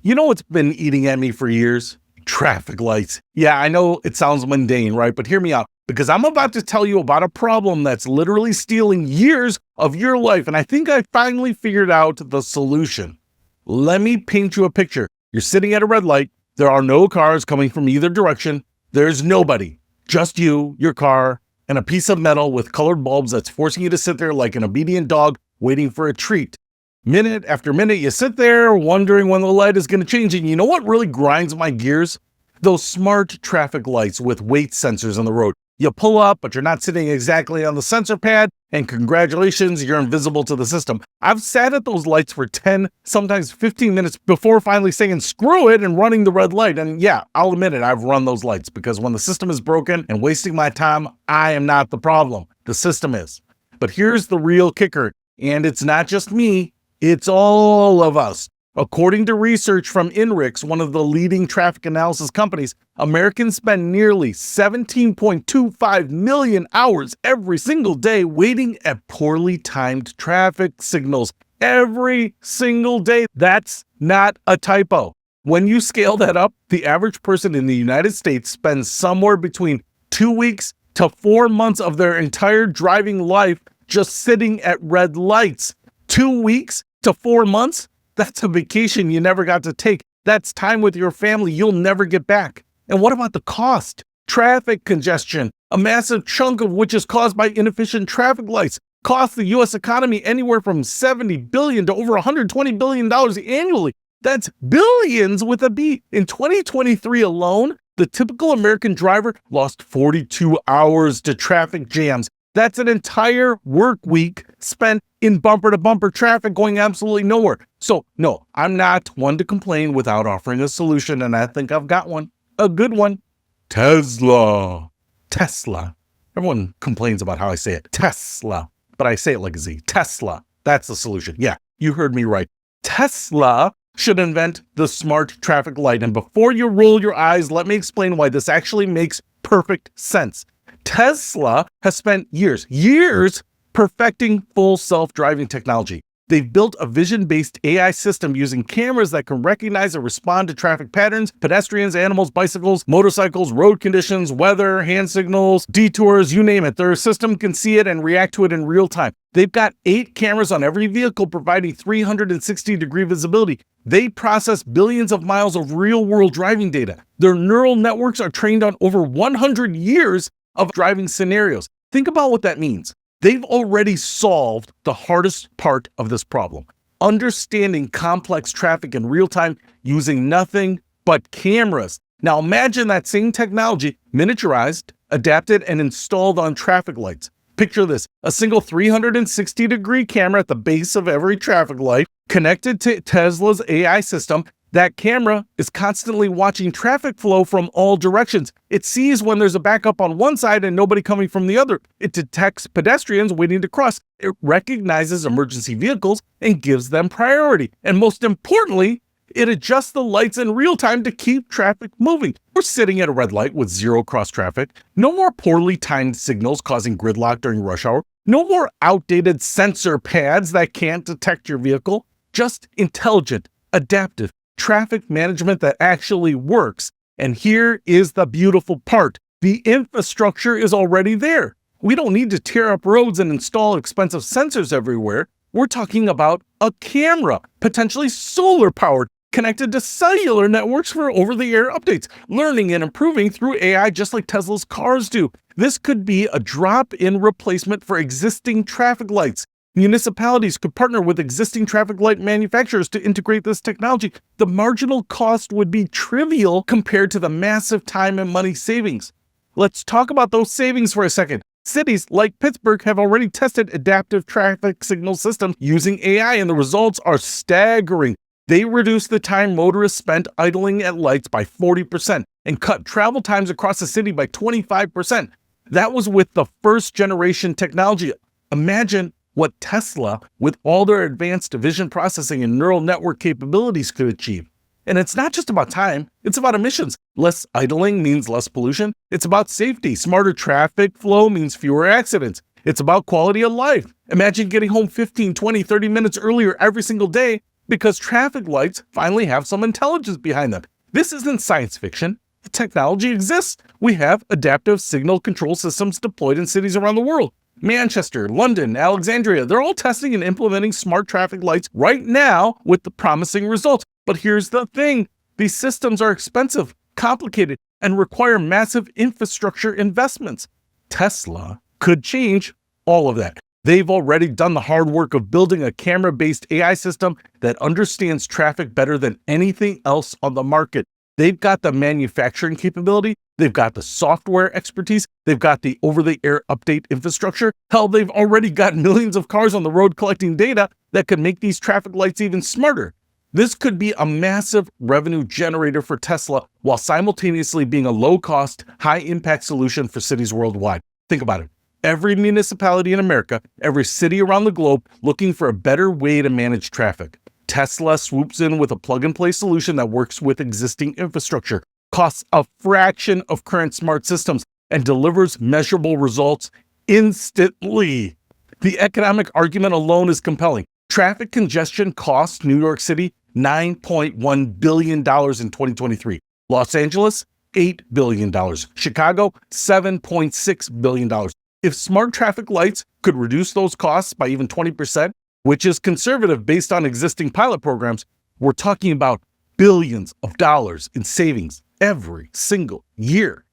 You know what's been eating at me for years? Traffic lights. Yeah, I know it sounds mundane, right? But hear me out, because I'm about to tell you about a problem that's literally stealing years of your life. And I think I finally figured out the solution. Let me paint you a picture. You're sitting at a red light. There are no cars coming from either direction. There's nobody, just you, your car, and a piece of metal with colored bulbs that's forcing you to sit there like an obedient dog waiting for a treat. Minute after minute, you sit there wondering when the light is going to change. And you know what really grinds my gears? Those smart traffic lights with weight sensors on the road. You pull up, but you're not sitting exactly on the sensor pad, and congratulations, you're invisible to the system. I've sat at those lights for 10, sometimes 15 minutes before finally saying screw it and running the red light. And yeah, I'll admit it, I've run those lights because when the system is broken and wasting my time, I am not the problem. The system is. But here's the real kicker, and it's not just me, it's all of us. According to research from INRIX, one of the leading traffic analysis companies, Americans spend nearly 17.25 million hours every single day waiting at poorly timed traffic signals. Every single day. That's not a typo. When you scale that up, the average person in the United States spends somewhere between 2 weeks to 4 months of their entire driving life just sitting at red lights. 2 weeks to 4 months? That's a vacation you never got to take. That's time with your family you'll never get back. And what about the cost? Traffic congestion, a massive chunk of which is caused by inefficient traffic lights, costs the U.S. economy anywhere from $70 billion to over $120 billion annually. That's billions with a B. In 2023 alone, the typical American driver lost 42 hours to traffic jams. That's an entire work week spent in bumper-to-bumper traffic going absolutely nowhere. So, no, I'm not one to complain without offering a solution, and I think I've got one. A good one. Tesla. Tesla. Everyone complains about how I say it. Tesla. But I say it like a Z. Tesla. That's the solution. Yeah, you heard me right. Tesla should invent the smart traffic light. And before you roll your eyes, let me explain why this actually makes perfect sense. Tesla has spent years perfecting full self-driving technology. They've built a vision-based AI system using cameras that can recognize and respond to traffic patterns, pedestrians, animals, bicycles, motorcycles, road conditions, weather, hand signals, detours, you name it. Their system can see it and react to it in real time. They've got 8 cameras on every vehicle providing 360-degree visibility. They process billions of miles of real-world driving data. Their neural networks are trained on over 100 years of driving scenarios. Think about what that means. They've already solved the hardest part of this problem, understanding complex traffic in real time using nothing but cameras. Now imagine that same technology miniaturized, adapted, and installed on traffic lights. Picture this, a single 360-degree camera at the base of every traffic light connected to Tesla's AI system. That camera is constantly watching traffic flow from all directions. It sees when there's a backup on one side and nobody coming from the other. It detects pedestrians waiting to cross. It recognizes emergency vehicles and gives them priority. And most importantly, it adjusts the lights in real time to keep traffic moving. We're sitting at a red light with zero cross traffic. No more poorly timed signals causing gridlock during rush hour. No more outdated sensor pads that can't detect your vehicle. Just intelligent, adaptive traffic management that actually works. And here is the beautiful part. The infrastructure is already there. We don't need to tear up roads and install expensive sensors everywhere. We're talking about a camera, potentially solar powered, connected to cellular networks for over-the-air updates, learning and improving through AI just like Tesla's cars do. This could be a drop-in replacement for existing traffic lights. Municipalities could partner with existing traffic light manufacturers to integrate this technology. The marginal cost would be trivial compared to the massive time and money savings. Let's talk about those savings for a second. Cities like Pittsburgh have already tested adaptive traffic signal systems using AI, and the results are staggering. They reduce the time motorists spent idling at lights by 40% and cut travel times across the city by 25%. That was with the first generation technology. Imagine what Tesla, with all their advanced vision processing and neural network capabilities, could achieve. And it's not just about time, it's about emissions. Less idling means less pollution. It's about safety. Smarter traffic flow means fewer accidents. It's about quality of life. Imagine getting home 15, 20, 30 minutes earlier every single day. because traffic lights finally have some intelligence behind them. This isn't science fiction. The technology exists. We have adaptive signal control systems deployed in cities around the world. Manchester, London, Alexandria, they're all testing and implementing smart traffic lights right now with the promising results. But here's the thing. These systems are expensive, complicated, and require massive infrastructure investments. Tesla could change all of that. They've already done the hard work of building a camera-based AI system that understands traffic better than anything else on the market. They've got the manufacturing capability, they've got the software expertise, they've got the over-the-air update infrastructure. Hell, they've already got millions of cars on the road collecting data that could make these traffic lights even smarter. This could be a massive revenue generator for Tesla while simultaneously being a low-cost, high-impact solution for cities worldwide. Think about it. Every municipality in America, every city around the globe looking for a better way to manage traffic. Tesla swoops in with a plug-and-play solution that works with existing infrastructure, costs a fraction of current smart systems, and delivers measurable results instantly. The economic argument alone is compelling. Traffic congestion cost New York City $9.1 billion in 2023. Los Angeles, $8 billion. Chicago, $7.6 billion. If smart traffic lights could reduce those costs by even 20%, which is conservative based on existing pilot programs, we're talking about billions of dollars in savings every single year.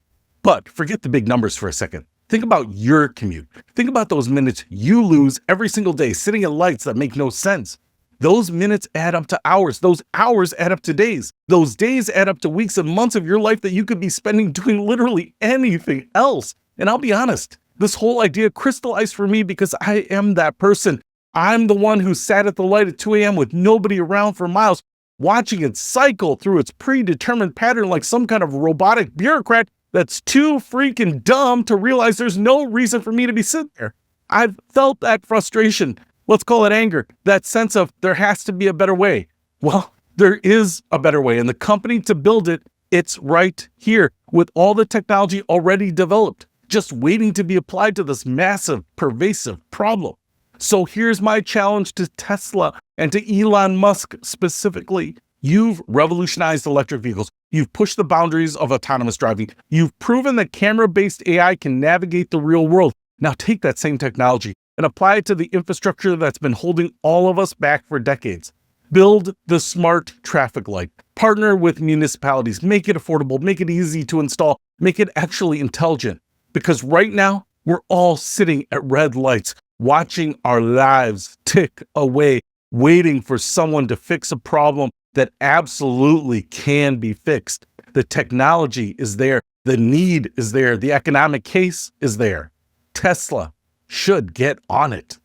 But forget the big numbers for a second. Think about your commute. Think about those minutes you lose every single day sitting at lights that make no sense. Those minutes add up to hours. Those hours add up to days. Those days add up to weeks and months of your life that you could be spending doing literally anything else. And I'll be honest, this whole idea crystallized for me because I am that person. I'm the one who sat at the light at 2 a.m. with nobody around for miles, watching it cycle through its predetermined pattern like some kind of robotic bureaucrat that's too freaking dumb to realize there's no reason for me to be sitting there. I've felt that frustration. Let's call it anger. That sense of there has to be a better way. Well, there is a better way, and the company to build it, it's right here with all the technology already developed, just waiting to be applied to this massive, pervasive problem. So here's my challenge to Tesla and to Elon Musk specifically. You've revolutionized electric vehicles. You've pushed the boundaries of autonomous driving. You've proven that camera-based AI can navigate the real world. Now take that same technology and apply it to the infrastructure that's been holding all of us back for decades. Build the smart traffic light. Partner with municipalities. Make it affordable. Make it easy to install. Make it actually intelligent. Because right now, we're all sitting at red lights, watching our lives tick away, waiting for someone to fix a problem that absolutely can be fixed. The technology is there. The need is there. The economic case is there. Tesla should get on it.